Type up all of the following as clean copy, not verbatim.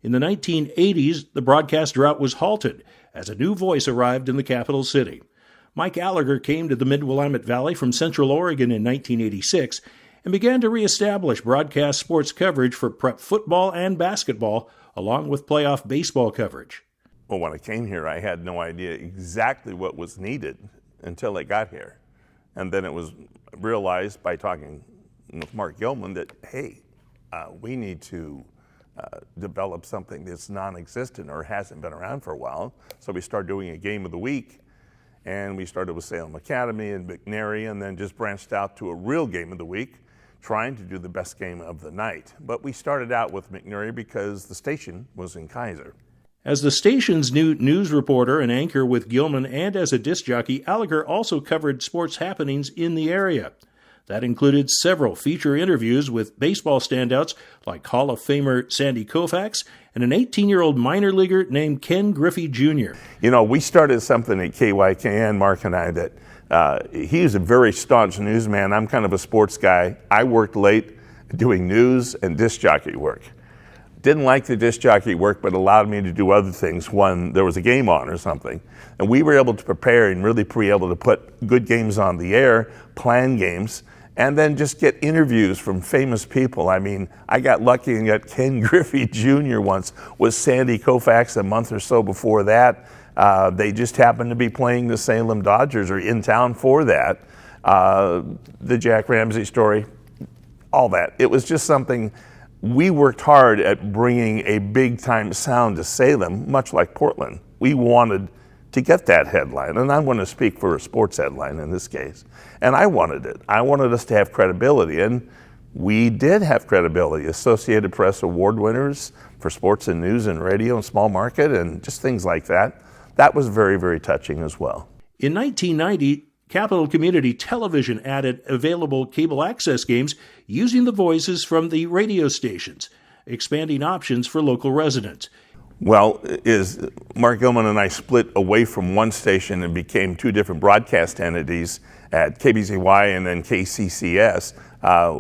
In the 1980s, the broadcast drought was halted as a new voice arrived in the capital city. Mike Allegre came to the Mid-Willamette Valley from Central Oregon in 1986 and began to reestablish broadcast sports coverage for prep football and basketball, along with playoff baseball coverage. Well, when I came here, I had no idea exactly what was needed until I got here. And then it was realized by talking with Mark Gilman that, hey, we need to develop something that's non-existent or hasn't been around for a while. So we started doing a game of the week, and we started with Salem Academy and McNary, and then just branched out to a real game of the week, trying to do the best game of the night. But we started out with McNary because the station was in Kaiser. As the station's new news reporter and anchor with Gilman and as a disc jockey, Allegre also covered sports happenings in the area. That included several feature interviews with baseball standouts like Hall of Famer Sandy Koufax and an 18-year-old minor leaguer named Ken Griffey Jr. You know, we started something at KYKN, Mark and I, that he's a very staunch newsman. I'm kind of a sports guy. I worked late doing news and disc jockey work. Didn't like the disc jockey work, but allowed me to do other things when there was a game on or something. And we were able to prepare and really be able to put good games on the air, plan games, and then just get interviews from famous people. I mean, I got lucky and got Ken Griffey Jr. once with Sandy Koufax a month or so before that. They just happened to be playing the Salem Dodgers or in town for that. The Jack Ramsey story, all that. It was just something. We worked hard at bringing a big-time sound to Salem, much like Portland. We wanted to get that headline, and I'm going to speak for a sports headline in this case. And I wanted it. I wanted us to have credibility, and we did have credibility. Associated Press award winners for sports and news and radio and small market and just things like that. That was very, very touching as well. In 1990, Capital Community Television added available cable access games using the voices from the radio stations, expanding options for local residents. Well, Mark Gilman and I split away from one station and became two different broadcast entities at KBZY and then KCCS.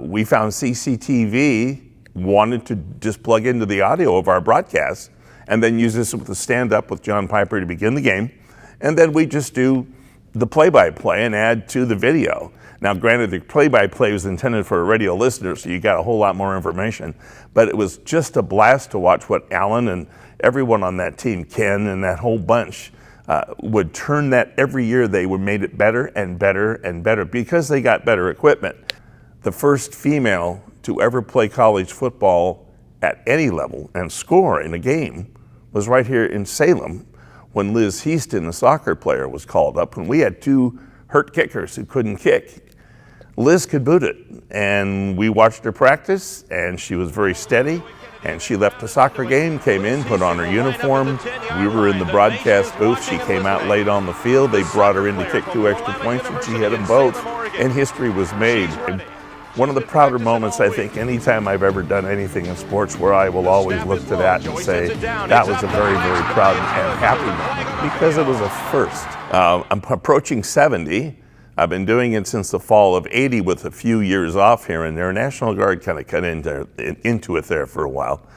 We found CCTV wanted to just plug into the audio of our broadcast and then use this with the stand-up with John Piper to begin the game. And then we just do the play-by-play and add to the video. Now, granted, the play-by-play was intended for a radio listener, so you got a whole lot more information. But it was just a blast to watch what Alan and everyone on that team, Ken and that whole bunch, would turn that every year. They would made it better and better and better because they got better equipment. The first female to ever play college football at any level and score in a game was right here in Salem when Liz Heaston, a soccer player, was called up, and we had two hurt kickers who couldn't kick. Liz could boot it, and we watched her practice, and she was very steady, and she left the soccer game, came in, put on her uniform. We were in the broadcast booth. She came out late on the field. They brought her in to kick 2 extra points, and she hit them both, and history was made. And one of the prouder moments, I think, anytime I've ever done anything in sports where I will always look to that and say, that was a very, very proud and happy moment because it was a first. I'm approaching 70. I've been doing it since the fall of 80 with a few years off here and there. National Guard kind of cut into it there for a while.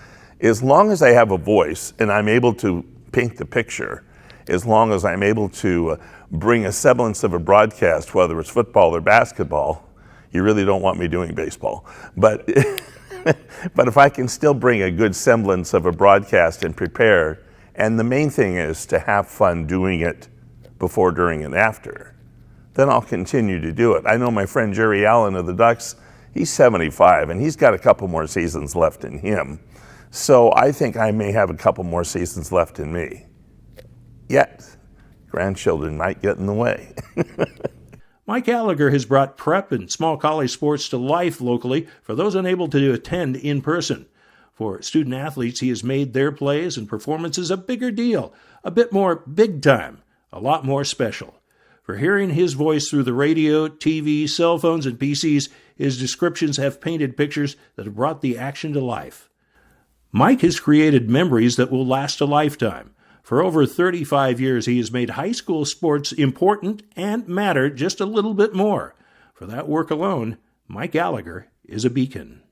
As long as I have a voice and I'm able to paint the picture, as long as I'm able to bring a semblance of a broadcast, whether it's football or basketball, you really don't want me doing baseball. But if I can still bring a good semblance of a broadcast and prepare, and the main thing is to have fun doing it before, during, and after, then I'll continue to do it. I know my friend Jerry Allen of the Ducks, he's 75, and he's got a couple more seasons left in him. So I think I may have a couple more seasons left in me. Yet, grandchildren might get in the way. Mike Allegre has brought prep and small college sports to life locally for those unable to attend in person. For student athletes, he has made their plays and performances a bigger deal, a bit more big time, a lot more special. For hearing his voice through the radio, TV, cell phones, and PCs, his descriptions have painted pictures that have brought the action to life. Mike has created memories that will last a lifetime. For over 35 years, he has made high school sports important and matter just a little bit more. For that work alone, Mike Allegre is a beacon.